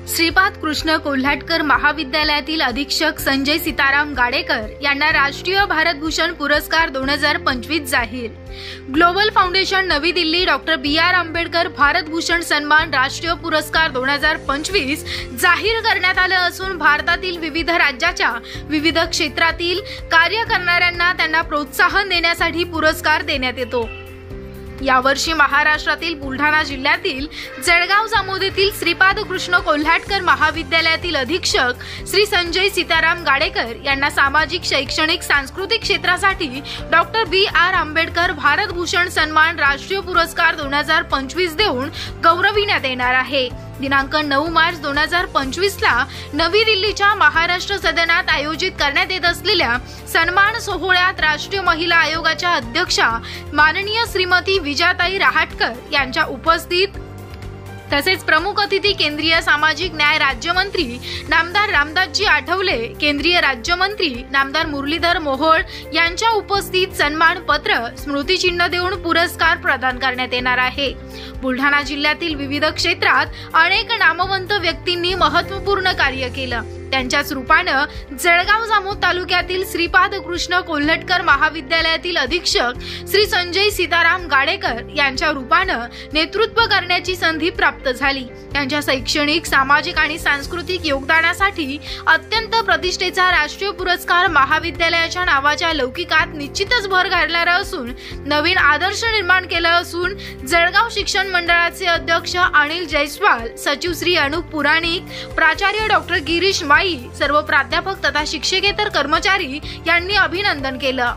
श्रीपाद कृष्ण कोल्हाटकर महाविद्यालयातील अधीक्षक संजय सीताराम गाडेकर यांना राष्ट्रीय भारत भूषण पुरस्कार 2025 जाहीर। ग्लोबल फाउंडेशन नवी दिल्ली डॉक्टर बी.आर. आंबेडकर भारत भूषण सन्मान राष्ट्रीय पुरस्कार 2025 जाहीर करण्यात आले असून भारतातील विविध राज्याच्या विविध क्षेत्रातील कार्य करणाऱ्यांना त्यांना प्रोत्साहन देण्यासाठी पुरस्कार देण्यात येतो। यावर्षी महाराष्ट्रातील बुलढाणा जिल्ह्यातील जळगाव जामोदेतील श्रीपाद कृष्ण कोल्हाटकर महाविद्यालयातील अधीक्षक श्री संजय सीताराम गाडेकर यांना सामाजिक, शैक्षणिक, सांस्कृतिक क्षेत्रासाठी डॉक्टर बी.आर. आंबेडकर भारत भूषण सन्मान राष्ट्रीय पुरस्कार 2025 देऊन गौरविण्यात येणार आहे। दिनांक 9 मार्च 2025 ला नवी दिल्लीच्या महाराष्ट्र सदनात आयोजित करण्यात येत असलेल्या सन्मान सोहळ्यात राष्ट्रीय महिला आयोगाच्या अध्यक्षा माननीय श्रीमती विजयाताई रहाटकर यांच्या उपस्थित तसेच प्रमुख अतिथी केंद्रीय सामाजिक न्याय राज्यमंत्री नामदार रामदासजी आठवले, केंद्रीय राज्यमंत्री नामदार मुरलीधर मोहोळ यांच्या उपस्थित सन्मान पत्र, स्मृतिचिन्ह देऊन पुरस्कार प्रदान करण्यात येणार आहे। बुलढाणा जिल्ह्यातील विविध क्षेत्रात अनेक नामवंत व्यक्तींनी महत्त्वपूर्ण कार्य केलं। त्यांच्याच रूपानं जळगाव जामोद तालुक्यातील श्रीपाद कृष्ण कोल्हाटकर महाविद्यालयातील अधीक्षक श्री संजय सीताराम गाडेकर यांच्या रूपानं नेतृत्व करण्याची संधी प्राप्त झाली। त्यांच्या शैक्षणिक, सामाजिक आणि सांस्कृतिक योगदानासाठी अत्यंत प्रतिष्ठेचा राष्ट्रीय पुरस्कार महाविद्यालयाच्या नावाच्या लौकिकात निश्चितच भर घालणारा असून नवीन आदर्श निर्माण केला असून जळगाव शिक्षण मंडळाचे अध्यक्ष अनिल जयस्वाल, सचिव श्री अनुप पुराणिक, प्राचार्य डॉक्टर गिरीश माई, सर्व प्राध्यापक तथा शिक्षकेतर कर्मचारी यांनी अभिनंदन केलं।